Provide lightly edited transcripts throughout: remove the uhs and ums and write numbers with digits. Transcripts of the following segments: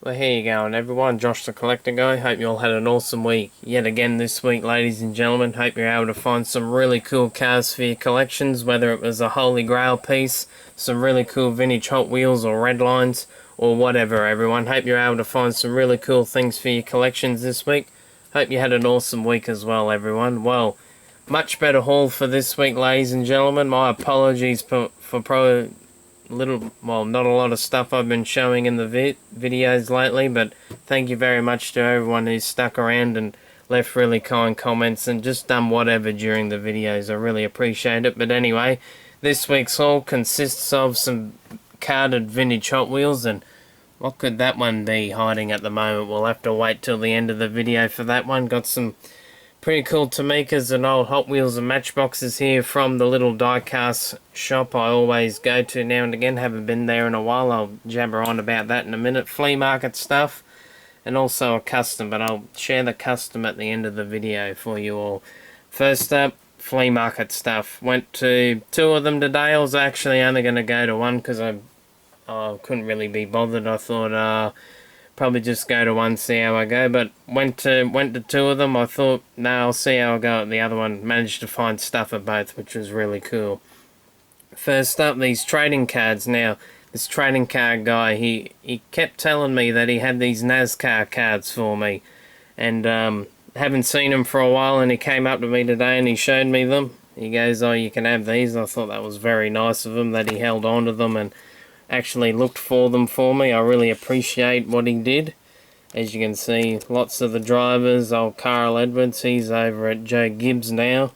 Well, here you go, everyone. Josh the Collector Guy. Hope you all had an awesome week. Yet again this week, ladies and gentlemen. Hope you're able to find some really cool cars for your collections, whether it was a Holy Grail piece, some really cool vintage Hot Wheels or red lines, or whatever, everyone. Hope you're able to find some really cool things for your collections this week. Hope you had an awesome week as well, everyone. Well, much better haul for this week, ladies and gentlemen. My apologies for not a lot of stuff I've been showing in the videos lately, but thank you very much to everyone who's stuck around and left really kind comments and just done whatever during the videos. I really appreciate it. But anyway, this week's haul consists of some carded vintage Hot Wheels, and what could that one be hiding at the moment? We'll have to wait till the end of the video for that one. Got some pretty cool Tomicas and old Hot Wheels and Matchboxes here from the little Diecast shop I always go to now and again. Haven't been there in a while. I'll jabber on about that in a minute. Flea market stuff and also a custom, but I'll share the custom at the end of the video for you all. First up, flea market stuff. Went to two of them today. I was actually only going to go to one because I couldn't really be bothered. I thought probably just go to one, see how I go, but went to two of them. I thought, no, I'll see how I go at the other one. Managed to find stuff at both, which was really cool. First up, these trading cards. Now, this trading card guy, he kept telling me that he had these NASCAR cards for me, and haven't seen them for a while, and he came up to me today and he showed me them. He goes, oh, you can have these. I thought that was very nice of him that he held on to them and actually looked for them for me. I really appreciate what he did. As you can see, lots of the drivers. Old Carl Edwards, he's over at Joe Gibbs now.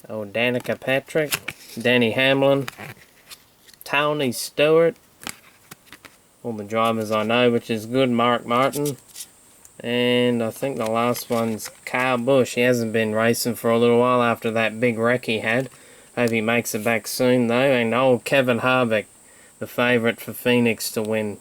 Old Danica Patrick, Danny Hamlin, Tony Stewart. All the drivers I know, which is good. Mark Martin. And I think the last one's Kyle Busch. He hasn't been racing for a little while after that big wreck he had. Hope he makes it back soon though. And old Kevin Harvick, the favourite for Phoenix to win.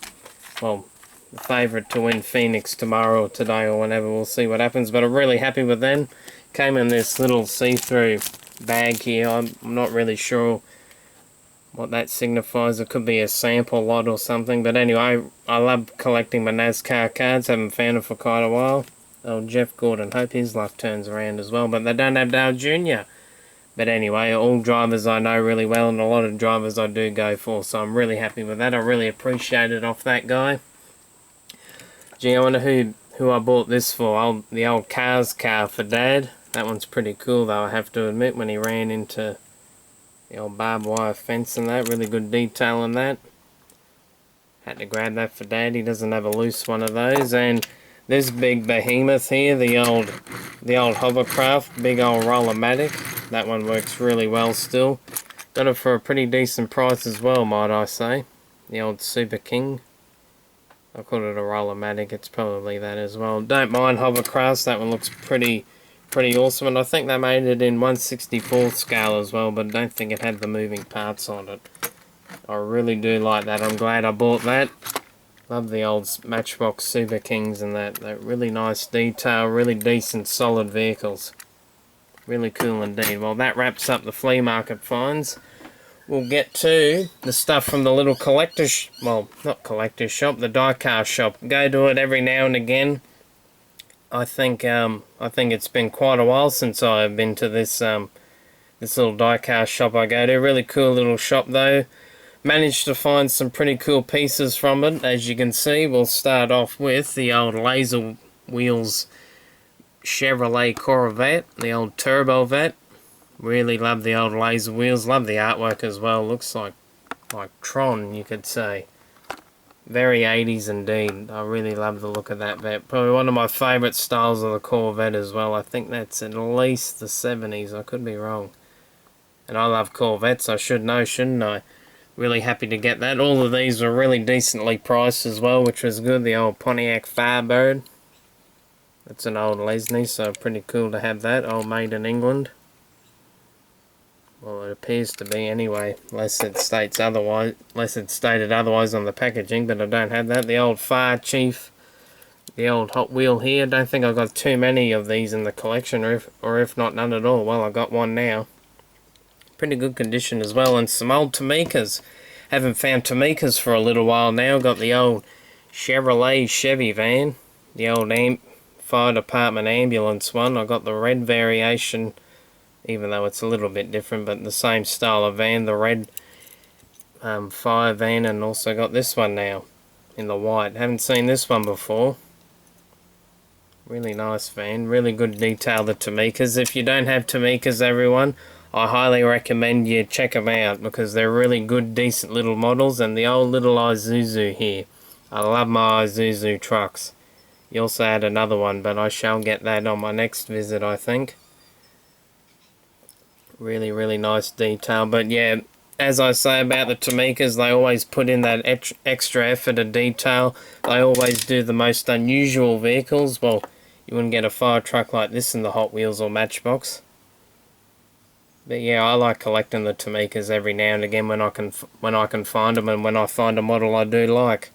Well, the favourite to win Phoenix tomorrow or today or whenever. We'll see what happens. But I'm really happy with them. Came in this little see-through bag here. I'm not really sure what that signifies. It could be a sample lot or something. But anyway, I love collecting my NASCAR cards. Haven't found them for quite a while. Old Jeff Gordon. Hope his luck turns around as well. But they don't have Dale Jr. But anyway, all drivers I know really well, and a lot of drivers I do go for, so I'm really happy with that. I really appreciate it off that guy. Gee, I wonder who I bought this for. The old Cars car for Dad. That one's pretty cool though, I have to admit, when he ran into the old barbed wire fence and that. Really good detail in that. Had to grab that for Dad. He doesn't have a loose one of those. And this big behemoth here, the old hovercraft, big old Roller-matic. That one works really well still. Got it for a pretty decent price as well, might I say. The old Super King. I call it a Roller-matic, it's probably that as well. Don't mind hovercrafts, that one looks pretty awesome. And I think they made it in 1/64 scale as well, but I don't think it had the moving parts on it. I really do like that. I'm glad I bought that. Love the old Matchbox Super Kings and that really nice detail, really decent solid vehicles. Really cool indeed. Well, that wraps up the Flea Market Finds. We'll get to the stuff from the little collector's, well, not collector's shop, the Diecast shop. Go to it every now and again. I think it's been quite a while since I've been to this little Diecast shop I go to. Really cool little shop though. Managed to find some pretty cool pieces from it. As you can see, we'll start off with the old Laser Wheels Chevrolet Corvette, the old Turbo Vet. Really love the old laser wheels. Love the artwork as well. Looks like Tron, you could say. Very 80s indeed. I really love the look of that vet. Probably one of my favourite styles of the Corvette as well. I think that's at least the 70s. I could be wrong. And I love Corvettes. I should know, shouldn't I? Really happy to get that. All of these were really decently priced as well, which was good. The old Pontiac Firebird. That's an old Lesney, so pretty cool to have that. All made in England. Well, it appears to be anyway, unless it stated otherwise on the packaging, but I don't have that. The old Fire Chief, the old Hot Wheel here. Don't think I've got too many of these in the collection, or if not, none at all. Well, I got one now. Pretty good condition as well, and some old Tomicas. Haven't found Tomicas for a little while now. Got the old Chevrolet Chevy van, the old fire department ambulance one. I got the red variation, even though it's a little bit different, but the same style of van, the red fire van, and also got this one now in the white. Haven't seen this one before. Really nice van, really good detail, the Tomicas. If you don't have Tomicas, everyone, I highly recommend you check them out because they're really good, decent little models. And the old little Isuzu here, I love my Isuzu trucks. You also had another one, but I shall get that on my next visit, I think. Really, really nice detail. But yeah, as I say about the Tomicas, they always put in that extra effort of detail. They always do the most unusual vehicles. Well, you wouldn't get a fire truck like this in the Hot Wheels or Matchbox. But yeah, I like collecting the Tomicas every now and again when I can find them, and when I find a model I do like.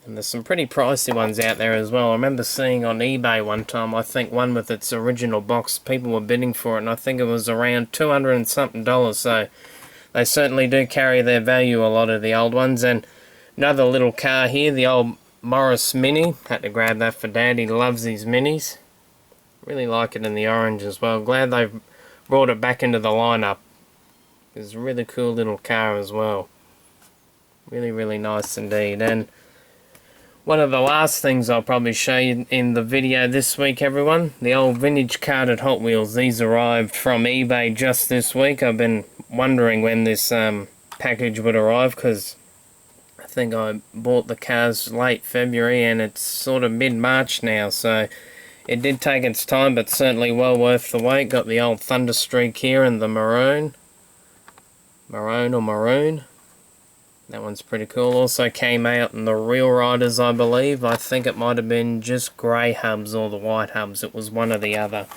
And there's some pretty pricey ones out there as well. I remember seeing on eBay one time, I think one with its original box, people were bidding for it, and I think it was around $200 and something. So they certainly do carry their value, a lot of the old ones. And another little car here, the old Morris Mini. Had to grab that for Dad, he loves these minis. Really like it in the orange as well. Glad they've brought it back into the lineup. It's a really cool little car as well. Really, really nice indeed. And one of the last things I'll probably show you in the video this week, everyone, the old vintage carded Hot Wheels. These arrived from eBay just this week. I've been wondering when this package would arrive, because I think I bought the cars late February and it's sort of mid-March now, so it did take its time, but certainly well worth the wait. Got the old Thunderstreak here in the maroon. Maroon. That one's pretty cool. Also came out in the Real Riders, I believe. I think it might have been just grey hubs or the white hubs. It was one or the other.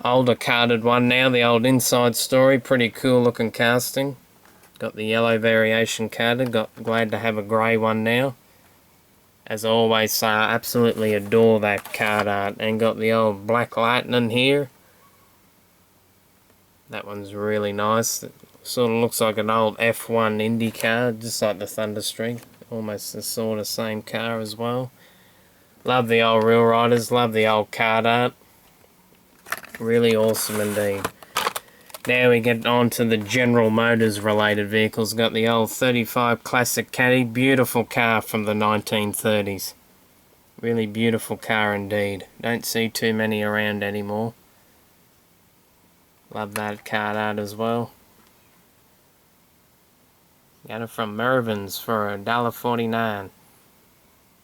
Older carded one now, the old Inside Story. Pretty cool looking casting. Got the yellow variation carded. Glad to have a grey one now. As I always say, I absolutely adore that card art. And got the old Black Lightning here. That one's really nice. It sort of looks like an old F1 Indy car, just like the Thunderstreak. Almost the sort of same car as well. Love the old Real Riders, love the old card art. Really awesome indeed. Now we get on to the General Motors related vehicles. Got the old 35 Classic Caddy, beautiful car from the 1930s. Really beautiful car indeed. Don't see too many around anymore. Love that card art as well. Got it from Mervyn's for $1.49.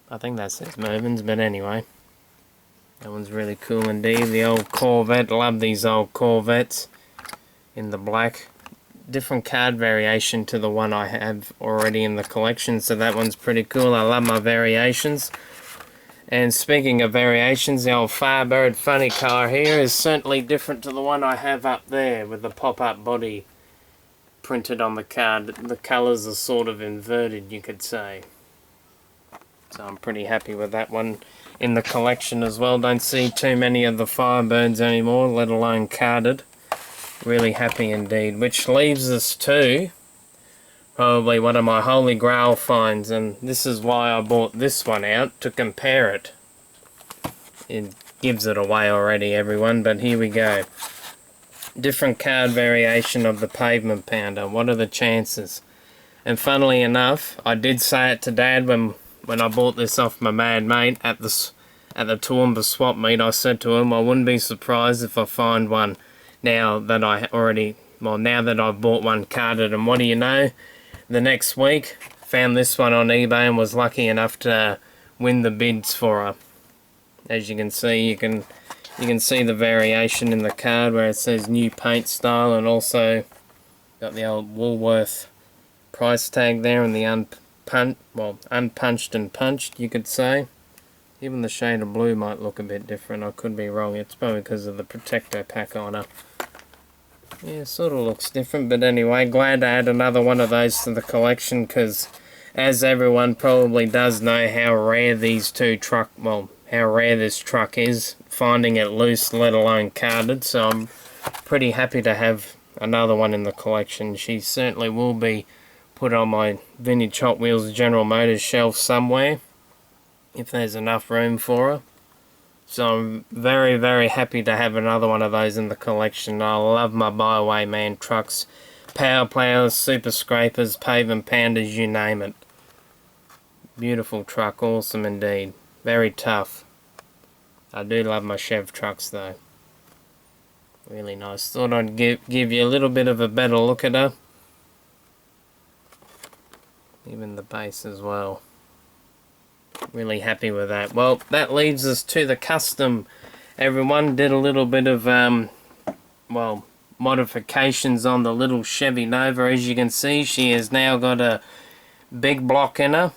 I think that says Mervyn's, but anyway. That one's really cool indeed. The old Corvette, love these old Corvettes in the black. Different card variation to the one I have already in the collection, so that one's pretty cool. I love my variations. And speaking of variations, the old Firebird funny car here is certainly different to the one I have up there with the pop-up body printed on the card. The colours are sort of inverted, you could say. So I'm pretty happy with that one in the collection as well. Don't see too many of the Firebirds anymore, let alone carded. Really happy indeed. Which leaves us to probably one of my holy grail finds, and this is why I bought this one out, to compare it. It gives it away already, everyone, but here we go. Different card variation of the Pavement Pounder. What are the chances? And funnily enough, I did say it to Dad when I bought this off my mad mate at the Toowoomba swap meet. I said to him, I wouldn't be surprised if I find one now that I've bought one carded. And what do you know? The next week, found this one on eBay and was lucky enough to win the bids for her. As you can see, you can see the variation in the card where it says new paint style, and also got the old Woolworth price tag there and the unpunched and punched, you could say. Even the shade of blue might look a bit different. I could be wrong. It's probably because of the Protecto pack on her. Yeah, sort of looks different, but anyway, glad to add another one of those to the collection, because as everyone probably does know how rare this truck is, finding it loose, let alone carded, so I'm pretty happy to have another one in the collection. She certainly will be put on my vintage Hot Wheels General Motors shelf somewhere, if there's enough room for her. So I'm very, very happy to have another one of those in the collection. I love my Byway Man trucks, power plows, super scrapers, paving pounders, you name it. Beautiful truck, awesome indeed. Very tough. I do love my Chev trucks though. Really nice. Thought I'd give you a little bit of a better look at her. Even the base as well. Really happy with that. Well, that leads us to the custom. Everyone did a little bit of, well, modifications on the little Chevy Nova. As you can see, she has now got a big block in her.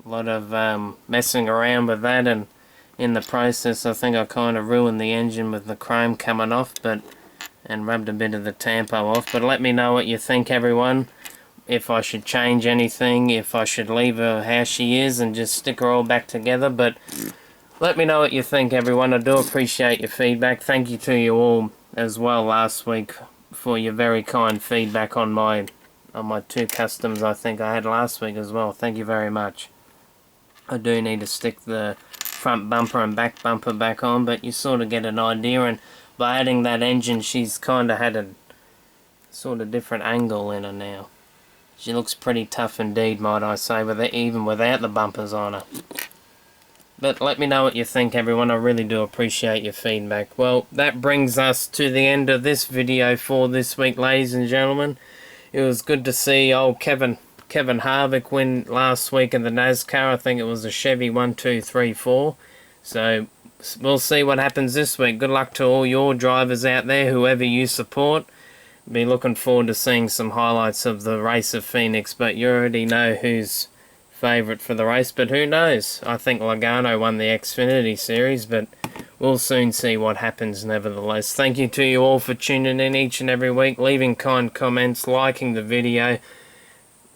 A lot of messing around with that, and in the process I think I kind of ruined the engine with the chrome coming off, and rubbed a bit of the tampo off. But let me know what you think, everyone. If I should change anything, if I should leave her how she is and just stick her all back together. But let me know what you think, everyone. I do appreciate your feedback. Thank you to you all as well last week for your very kind feedback on my two customs I think I had last week as well. Thank you very much. I do need to stick the front bumper and back bumper back on, but you sort of get an idea, and by adding that engine she's kind of had a sort of different angle in her now. She looks pretty tough indeed, might I say, even without the bumpers on her. But let me know what you think, everyone. I really do appreciate your feedback. Well, that brings us to the end of this video for this week, ladies and gentlemen. It was good to see old Kevin Harvick win last week in the NASCAR. I think it was a Chevy 1, 2, 3, 4. So we'll see what happens this week. Good luck to all your drivers out there, whoever you support. Be looking forward to seeing some highlights of the race of Phoenix, but you already know who's favourite for the race. But who knows? I think Logano won the Xfinity Series, but we'll soon see what happens nevertheless. Thank you to you all for tuning in each and every week, leaving kind comments, liking the video,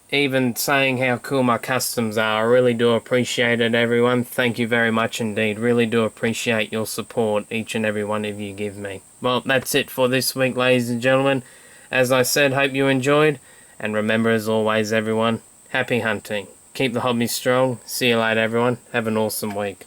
even saying how cool my customs are. I really do appreciate it, everyone. Thank you very much indeed. Really do appreciate your support, each and every one of you give me. Well, that's it for this week, ladies and gentlemen. As I said, hope you enjoyed. And remember, as always, everyone, happy hunting. Keep the hobby strong. See you later, everyone. Have an awesome week.